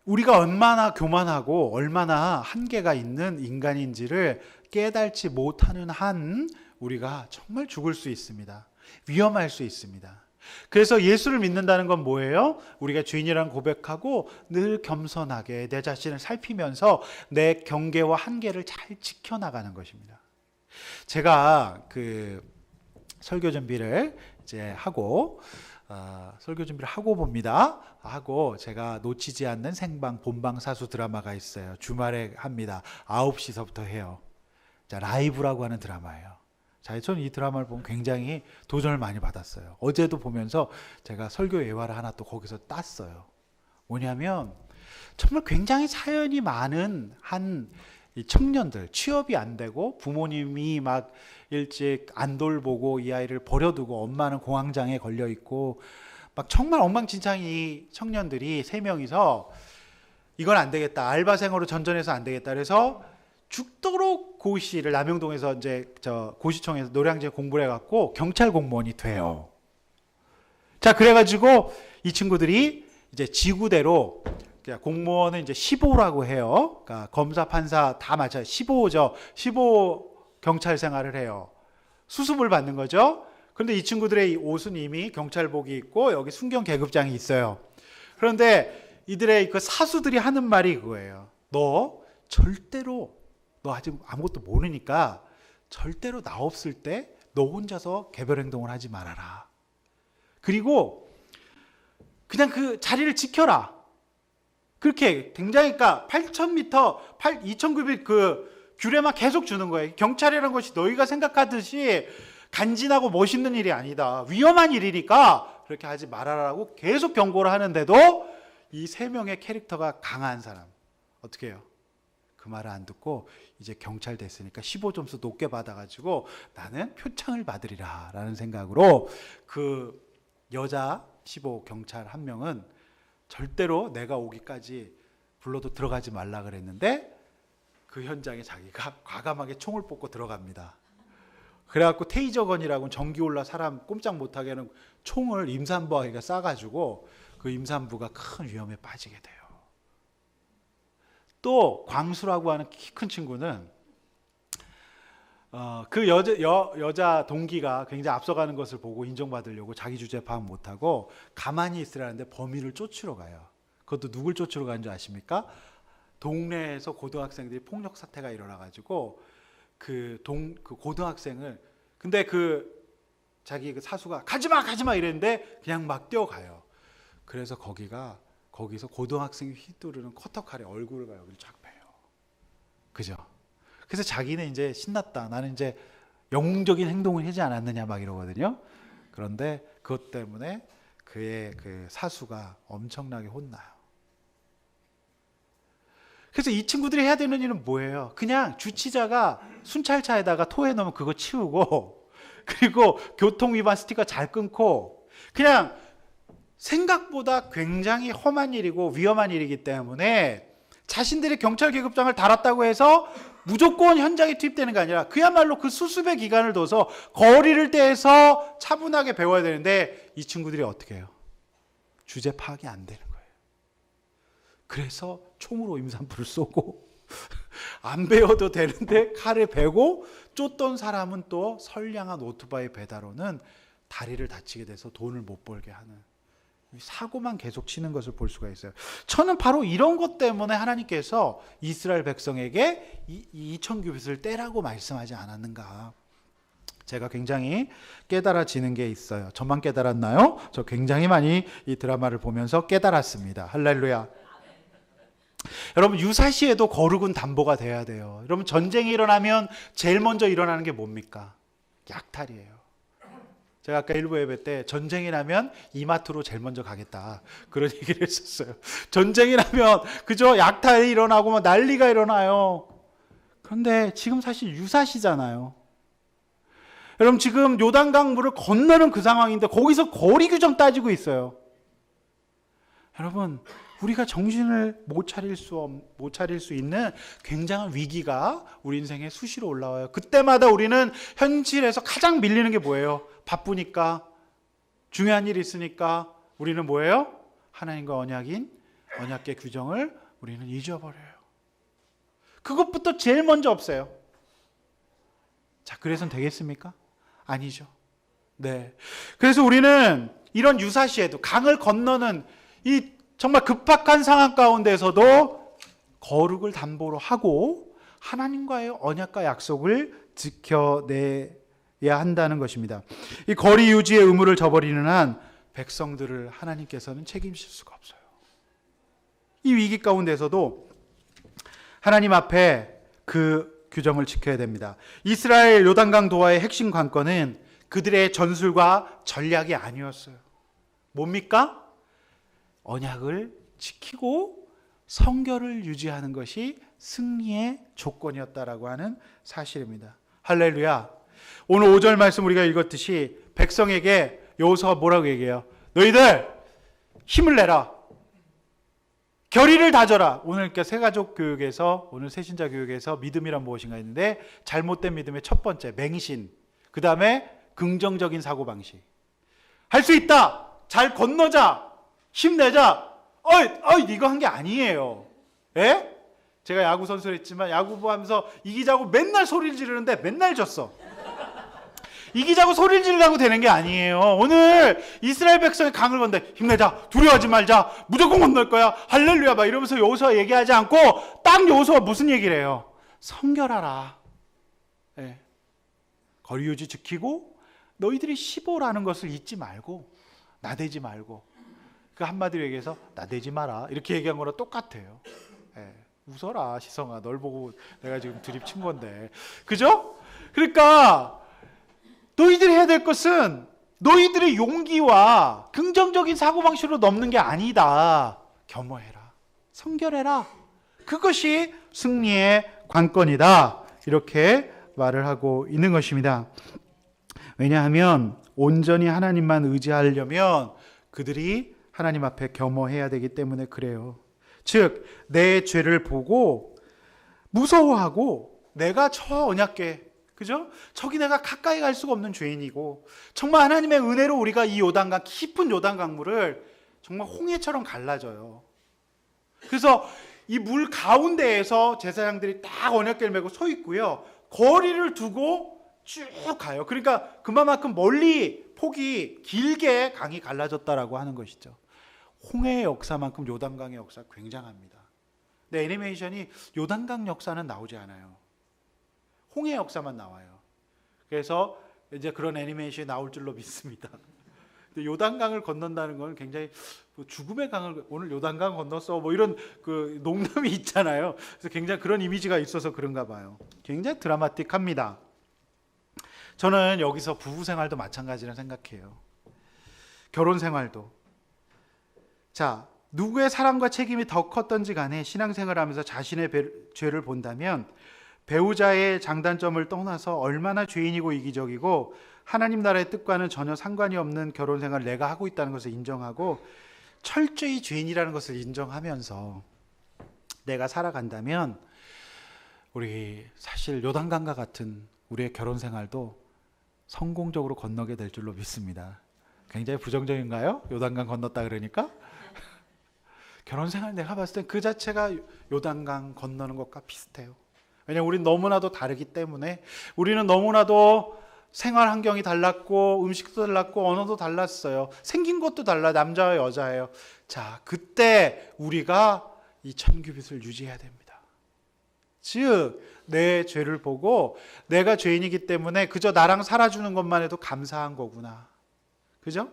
우리가 얼마나 교만하고 얼마나 한계가 있는 인간인지를 깨달지 못하는 한 우리가 정말 죽을 수 있습니다. 위험할 수 있습니다. 그래서 예수를 믿는다는 건 뭐예요? 우리가 죄인이라는 고백하고 늘 겸손하게 내 자신을 살피면서 내 경계와 한계를 잘 지켜나가는 것입니다. 제가 그 설교 준비를 이제 하고 설교 준비를 하고 봅니다. 하고 제가 놓치지 않는 생방 본방사수 드라마가 있어요. 주말에 합니다. 9시서부터 해요. 자, 라이브라고 하는 드라마예요. 자, 저는 이 드라마를 보면 굉장히 도전을 많이 받았어요. 어제도 보면서 제가 설교 예화를 하나 또 거기서 땄어요. 뭐냐면 정말 굉장히 사연이 많은 한 청년들, 취업이 안 되고 부모님이 막 일찍 안 돌보고 이 아이를 버려두고 엄마는 공황장애에 걸려 있고 막 정말 엉망진창인 이 청년들이 3명이서 이건 안 되겠다, 알바생으로 전전해서 안 되겠다, 그래서 죽도록 고시를 남영동에서 이제 저 고시청에서 노량진 공부를 해갖고 경찰 공무원이 돼요. 자, 그래가지고 이 친구들이 이제 지구대로 공무원은 이제 15라고 해요. 그러니까 검사, 판사 다 맞아요. 15죠. 15 경찰 생활을 해요. 수습을 받는 거죠. 그런데 이 친구들의 옷은 이미 경찰복이 있고 여기 순경 계급장이 있어요. 그런데 이들의 그 사수들이 하는 말이 그거예요. 너 절대로, 너 아직 아무것도 모르니까 절대로 나 없을 때 너 혼자서 개별 행동을 하지 말아라. 그리고 그냥 그 자리를 지켜라. 그렇게 굉장히, 그러니까 8,000m, 2,900 그 규례만 계속 주는 거예요. 경찰이라는 것이 너희가 생각하듯이 간지나고 멋있는 일이 아니다. 위험한 일이니까 그렇게 하지 말아라고 계속 경고를 하는데도 이 3명의 캐릭터가 강한 사람 어떻게 해요? 그 말을 안 듣고 이제 경찰 됐으니까 15점수 높게 받아가지고 나는 표창을 받으리라 라는 생각으로 그 여자 15 경찰 한 명은 절대로 내가 오기까지 불러도 들어가지 말라 그랬는데 그 현장에 자기가 과감하게 총을 뽑고 들어갑니다. 그래갖고 테이저건이라고 전기 올라 사람 꼼짝 못하게 하는 총을 임산부에게 쏴가지고 그 임산부가 큰 위험에 빠지게 돼요. 또 광수라고 하는 키 큰 친구는 그 여자 동기가 굉장히 앞서가는 것을 보고 인정받으려고 자기 주제 파악 못하고 가만히 있으라는데 범인을 쫓으러 가요. 그것도 누굴 쫓으러 가는 줄 아십니까? 동네에서 고등학생들이 폭력 사태가 일어나가지고 그 고등학생을, 근데 자기 그 사수가 가지마 이랬는데 그냥 막 뛰어가요. 그래서 거기서 고등학생이 휘두르는 커터칼에 얼굴을 가요. 여기를 쫙 빼요. 그죠? 그래서 자기는 이제 신났다. 나는 이제 영웅적인 행동을 하지 않았느냐 막 이러거든요. 그런데 그것 때문에 그의 그 사수가 엄청나게 혼나요. 그래서 이 친구들이 해야 되는 일은 뭐예요? 그냥 주치자가 순찰차에다가 토해놓으면 그거 치우고, 그리고 교통위반 스티커 잘 끊고, 그냥 생각보다 굉장히 험한 일이고 위험한 일이기 때문에 자신들이 경찰 계급장을 달았다고 해서 무조건 현장에 투입되는 게 아니라 그야말로 그 수습의 기간을 둬서 거리를 떼서 차분하게 배워야 되는데 이 친구들이 어떻게 해요? 주제 파악이 안 되는 거예요. 그래서 총으로 임산부를 쏘고 안 베어도 되는데 칼을 베고 쫓던 사람은 또 선량한 오토바이 배달원은 다리를 다치게 돼서 돈을 못 벌게 하는 사고만 계속 치는 것을 볼 수가 있어요. 저는 바로 이런 것 때문에 하나님께서 이스라엘 백성에게 2000규빗을 떼라고 말씀하지 않았는가. 제가 굉장히 깨달아지는 게 있어요. 저만 깨달았나요? 저 굉장히 많이 이 드라마를 보면서 깨달았습니다. 할렐루야. 여러분, 유사시에도 거룩은 담보가 돼야 돼요. 여러분, 전쟁이 일어나면 제일 먼저 일어나는 게 뭡니까? 약탈이에요. 제가 아까 일부 예배 때 전쟁이 나면 이마트로 제일 먼저 가겠다, 그런 얘기를 했었어요. 전쟁이 나면 그저 약탈이 일어나고 막 난리가 일어나요. 그런데 지금 사실 유사시잖아요. 여러분, 지금 요단강 물을 건너는 그 상황인데 거기서 거리 규정 따지고 있어요. 여러분, 우리가 정신을 못 차릴 수 있는 굉장한 위기가 우리 인생에 수시로 올라와요. 그때마다 우리는 현실에서 가장 밀리는 게 뭐예요? 바쁘니까, 중요한 일이 있으니까 우리는 뭐예요? 하나님과 언약인 언약계 규정을 우리는 잊어버려요. 그것부터 제일 먼저 없애요. 자, 그래서는 되겠습니까? 아니죠. 네. 그래서 우리는 이런 유사시에도 강을 건너는 이 정말 급박한 상황 가운데서도 거룩을 담보로 하고 하나님과의 언약과 약속을 지켜내야 한다는 것입니다. 이 거리 유지의 의무를 저버리는 한 백성들을 하나님께서는 책임질 수가 없어요. 이 위기 가운데서도 하나님 앞에 그 규정을 지켜야 됩니다. 이스라엘 요단강 도하의 핵심 관건은 그들의 전술과 전략이 아니었어요. 뭡니까? 언약을 지키고 성결을 유지하는 것이 승리의 조건이었다라고 하는 사실입니다. 할렐루야. 오늘 5절 말씀 우리가 읽었듯이 백성에게 여호수아가 뭐라고 얘기해요? 너희들 힘을 내라. 결의를 다져라. 오늘 새가족 교육에서, 오늘 새신자 교육에서 믿음이란 무엇인가 했는데, 잘못된 믿음의 첫 번째 맹신, 그 다음에 긍정적인 사고방식. 할 수 있다. 잘 건너자. 힘내자. 이거 한 게 아니에요. 예? 제가 야구 선수를 했지만 야구부 하면서 이기자고 맨날 소리를 지르는데 맨날 졌어. 이기자고 소리를 지르라고 되는 게 아니에요. 오늘 이스라엘 백성의 강을 건데 힘내자, 두려워하지 말자, 무조건 건널 거야, 할렐루야 막 이러면서 여호수아 얘기하지 않고 딱 여호수아 무슨 얘기를 해요? 성결하라. 예. 거리 유지 지키고 너희들이 15라는 것을 잊지 말고, 나대지 말고. 그 한마디로 얘기해서 나대지 마라 이렇게 얘기한 거랑 똑같아요. 예. 웃어라 시성아, 널 보고 내가 지금 드립 친 건데, 그죠? 그러니까 너희들이 해야 될 것은 너희들의 용기와 긍정적인 사고방식으로 넘는 게 아니다. 겸허해라. 성결해라. 그것이 승리의 관건이다. 이렇게 말을 하고 있는 것입니다. 왜냐하면 온전히 하나님만 의지하려면 그들이 하나님 앞에 겸허해야 되기 때문에 그래요. 즉, 내 죄를 보고 무서워하고 내가 저 언약궤, 그죠? 저기 내가 가까이 갈 수가 없는 죄인이고, 정말 하나님의 은혜로 우리가 이 요단강, 깊은 요단강물을 정말 홍해처럼 갈라져요. 그래서 이 물 가운데에서 제사장들이 딱 언약궤를 메고 서 있고요. 거리를 두고 쭉 가요. 그러니까 그만큼 멀리 폭이 길게 강이 갈라졌다라고 하는 것이죠. 홍해의 역사만큼 요단강의 역사가 굉장합니다. 근데 애니메이션이 요단강 역사는 나오지 않아요. 홍해 역사만 나와요. 그래서 이제 그런 애니메이션이 나올 줄로 믿습니다. 근데 요단강을 건넌다는 건 굉장히 죽음의 강을 오늘 요단강 건넜어 뭐 이런 그 농담이 있잖아요. 그래서 굉장히 그런 이미지가 있어서 그런가 봐요. 굉장히 드라마틱합니다. 저는 여기서 부부 생활도 마찬가지라 생각해요. 결혼 생활도. 자, 누구의 사랑과 책임이 더 컸던지 간에 신앙생활을 하면서 자신의 죄를 본다면 배우자의 장단점을 떠나서 얼마나 죄인이고 이기적이고 하나님 나라의 뜻과는 전혀 상관이 없는 결혼 생활을 내가 하고 있다는 것을 인정하고 철저히 죄인이라는 것을 인정하면서 내가 살아간다면 우리 사실 요단강과 같은 우리의 결혼 생활도 성공적으로 건너게 될 줄로 믿습니다. 굉장히 부정적인가요? 요단강 건넜다 그러니까? 결혼 생활 내가 봤을 땐 그 자체가 요단강 건너는 것과 비슷해요. 왜냐하면 우리는 너무나도 다르기 때문에, 우리는 너무나도 생활 환경이 달랐고 음식도 달랐고 언어도 달랐어요. 생긴 것도 달라. 남자와 여자예요. 자, 그때 우리가 이 1000규빗을 유지해야 됩니다. 즉 내 죄를 보고 내가 죄인이기 때문에 그저 나랑 살아주는 것만 해도 감사한 거구나. 그죠?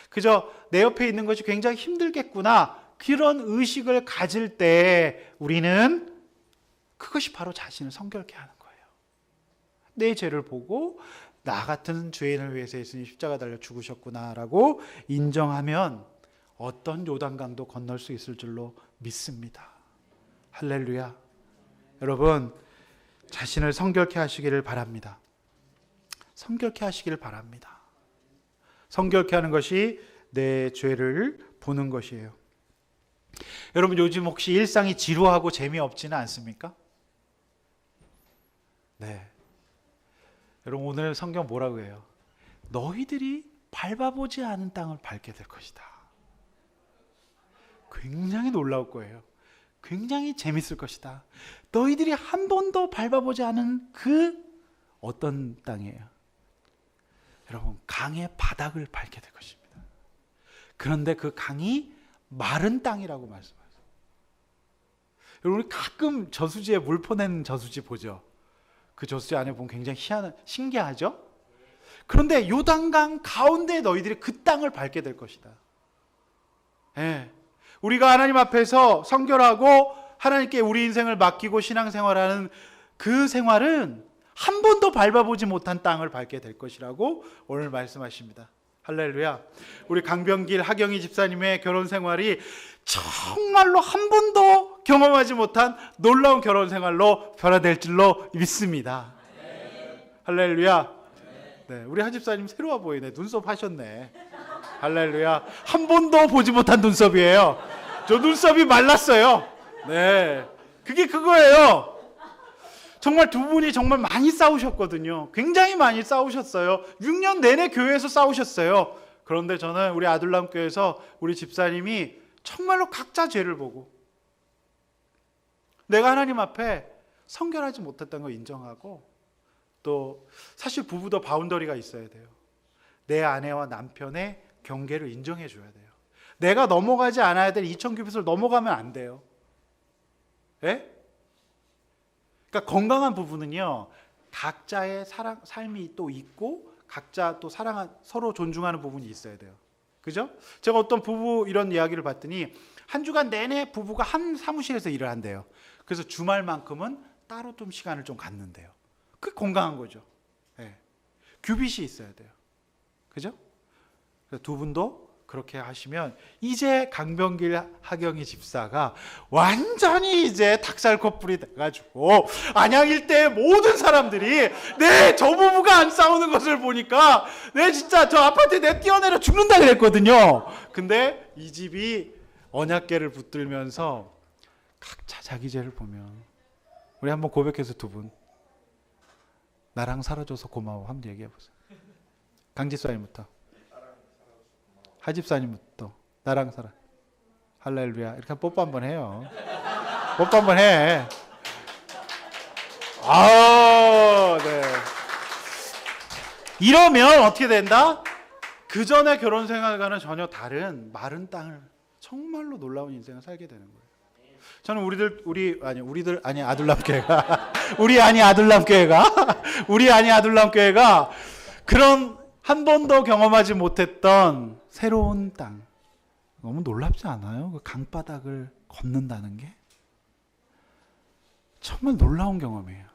그저 내 옆에 있는 것이 굉장히 힘들겠구나. 그런 의식을 가질 때 우리는 그것이 바로 자신을 성결케 하는 거예요. 내 죄를 보고 나 같은 죄인을 위해서 예수님이 십자가 달려 죽으셨구나라고 인정하면 어떤 요단강도 건널 수 있을 줄로 믿습니다. 할렐루야. 여러분, 자신을 성결케 하시기를 바랍니다. 성결케 하시기를 바랍니다. 성결케 하는 것이 내 죄를 보는 것이에요. 여러분, 요즘 혹시 일상이 지루하고 재미없지는 않습니까? 네. 여러분, 오늘 성경 뭐라고 해요? 너희들이 밟아보지 않은 땅을 밟게 될 것이다. 굉장히 놀라울 거예요. 굉장히 재밌을 것이다. 너희들이 한 번도 밟아보지 않은 그 어떤 땅이에요? 여러분, 강의 바닥을 밟게 될 것입니다. 그런데 그 강이 마른 땅이라고 말씀하세요. 여러분, 가끔 저수지에 물 퍼내는 저수지 보죠? 그 저수지 안에 보면 굉장히 신기하죠? 그런데 요단강 가운데 너희들이 그 땅을 밟게 될 것이다. 예. 우리가 하나님 앞에서 성결하고 하나님께 우리 인생을 맡기고 신앙생활하는 그 생활은 한 번도 밟아보지 못한 땅을 밟게 될 것이라고 오늘 말씀하십니다. 할렐루야. 우리 강병길 하경희 집사님의 결혼 생활이 정말로 한 번도 경험하지 못한 놀라운 결혼 생활로 변화될 줄로 믿습니다. 할렐루야. 네, 우리 하 집사님 새로워 보이네. 눈썹 하셨네. 할렐루야. 한 번도 보지 못한 눈썹이에요. 저 눈썹이 말랐어요. 네, 그게 그거예요. 정말 두 분이 정말 많이 싸우셨거든요. 굉장히 많이 싸우셨어요. 6년 내내 교회에서 싸우셨어요. 그런데 저는 우리 아둘람 교회에서 우리 집사님이 정말로 각자 죄를 보고 내가 하나님 앞에 성결하지 못했다는 걸 인정하고, 또 사실 부부도 바운더리가 있어야 돼요. 내 아내와 남편의 경계를 인정해 줘야 돼요. 내가 넘어가지 않아야 될 2000규빗을 넘어가면 안 돼요. 예? 그러니까 건강한 부부는요, 각자의 삶이 또 있고 각자 또 서로 존중하는 부분이 있어야 돼요. 그죠? 제가 어떤 부부 이런 이야기를 봤더니 한 주간 내내 부부가 한 사무실에서 일을 한대요. 그래서 주말만큼은 따로 좀 시간을 좀 갖는데요. 그게 건강한 거죠. 예. 규빗이 있어야 돼요. 그죠? 그래서 두 분도 그렇게 하시면 이제 강병길 하경희 집사가 완전히 이제 닭살 커플이 돼가지고 안양 일대의 모든 사람들이 저 부부가 안 싸우는 것을 보니까 진짜 저 아파트에 내 뛰어내려 죽는다 그랬거든요. 근데 이 집이 언약궤를 붙들면서 각자 자기 죄를 보면, 우리 한번 고백해서 두 분 나랑 살아줘서 고마워 한번 얘기해 보세요. 강집사님부터. 하집사님부터. 나랑 살아. 할렐루야. 이렇게 뽀뽀 한번 해요. 뽀뽀 한번 해. 네. 이러면 어떻게 된다? 그 전에 결혼 생활과는 전혀 다른 마른 땅을, 정말로 놀라운 인생을 살게 되는 거예요. 저는 아둘람 교회가 그런 한 번도 경험하지 못했던 새로운 땅, 너무 놀랍지 않아요? 그 강바닥을 걷는다는 게 정말 놀라운 경험이에요.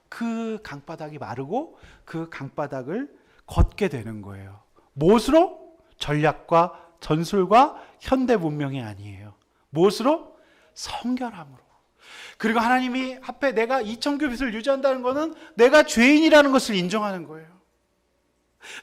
그 강바닥이 마르고 그 강바닥을 걷게 되는 거예요. 무엇으로? 전략과 전술과 현대 문명이 아니에요. 무엇으로? 성결함으로. 그리고 하나님이 앞에 내가 2000규빗을 유지한다는 것은 내가 죄인이라는 것을 인정하는 거예요.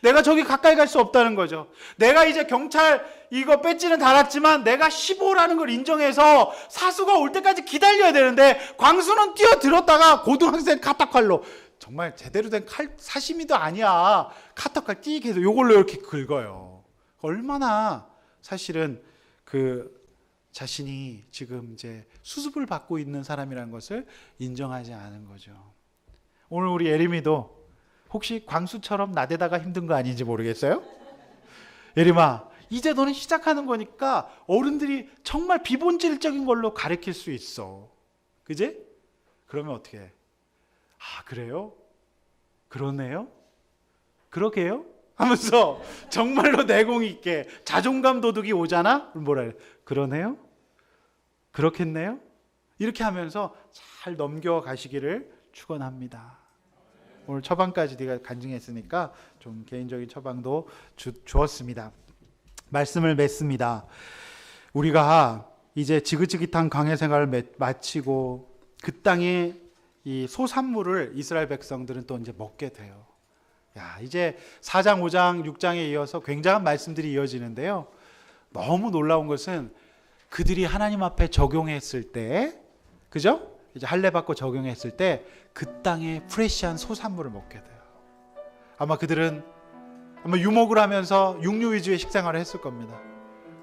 내가 저기 가까이 갈 수 없다는 거죠. 내가 이제 경찰 이거 배지는 달았지만 내가 15라는 걸 인정해서 사수가 올 때까지 기다려야 되는데, 광수는 뛰어들었다가 고등학생 카타칼로 정말 제대로 된 칼, 사시미도 아니야. 카터칼 띡 해서 요걸로 이렇게 긁어요. 얼마나 사실은 그 자신이 지금 이제 수습을 받고 있는 사람이라는 것을 인정하지 않은 거죠. 오늘 우리 예림이도 혹시 광수처럼 나대다가 힘든 거 아닌지 모르겠어요? 예림아, 이제 너는 시작하는 거니까 어른들이 정말 비본질적인 걸로 가르칠 수 있어. 그지? 그러면 어떻게 해? 아, 그래요? 그러네요? 그러게요? 하면서 정말로 내공 있게 자존감 도둑이 오잖아? 뭐라 해? 그러네요? 그렇겠네요? 이렇게 하면서 잘 넘겨가시기를 축원합니다. 오늘 처방까지 네가 간증했으니까 좀 개인적인 처방도 주었습니다. 말씀을 맺습니다. 우리가 이제 지긋지긋한 광야 생활을 마치고 그 땅에 이 소산물을 이스라엘 백성들은 또 이제 먹게 돼요. 야, 이제 4장, 5장, 6장에 이어서 굉장한 말씀들이 이어지는데요. 너무 놀라운 것은 그들이 하나님 앞에 적용했을 때, 그죠? 이제 할례 받고 적용했을 때 그 땅에 프레시한 소산물을 먹게 돼요. 아마 그들은 유목을 하면서 육류 위주의 식생활을 했을 겁니다.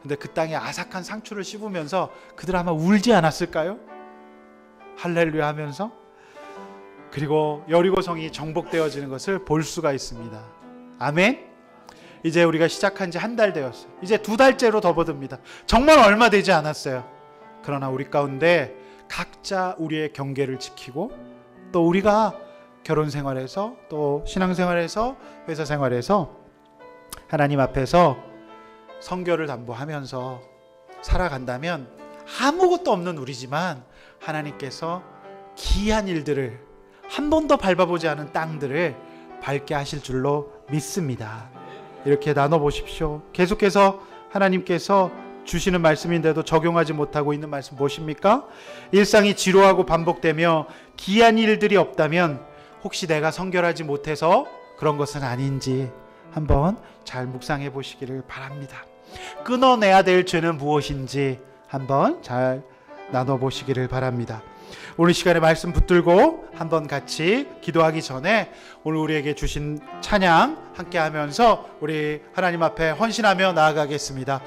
근데 그 땅에 아삭한 상추를 씹으면서 그들 아마 울지 않았을까요? 할렐루야 하면서. 그리고 여리고성이 정복되어지는 것을 볼 수가 있습니다. 아멘. 이제 우리가 시작한 지 한 달 되었어요. 이제 2달째로 접어듭니다. 정말 얼마 되지 않았어요. 그러나 우리 가운데 각자 우리의 경계를 지키고 또 우리가 결혼 생활에서 또 신앙 생활에서 회사 생활에서 하나님 앞에서 성결을 담보하면서 살아간다면 아무것도 없는 우리지만 하나님께서 기이한 일들을 한 번도 밟아보지 않은 땅들을 밟게 하실 줄로 믿습니다. 이렇게 나눠보십시오. 계속해서 하나님께서 주시는 말씀인데도 적용하지 못하고 있는 말씀 무엇입니까? 일상이 지루하고 반복되며 기이한 일들이 없다면 혹시 내가 성결하지 못해서 그런 것은 아닌지 한번 잘 묵상해 보시기를 바랍니다. 끊어내야 될 죄는 무엇인지 한번 잘 나눠보시기를 바랍니다. 오늘 시간에 말씀 붙들고 한번 같이 기도하기 전에 오늘 우리에게 주신 찬양 함께 하면서 우리 하나님 앞에 헌신하며 나아가겠습니다.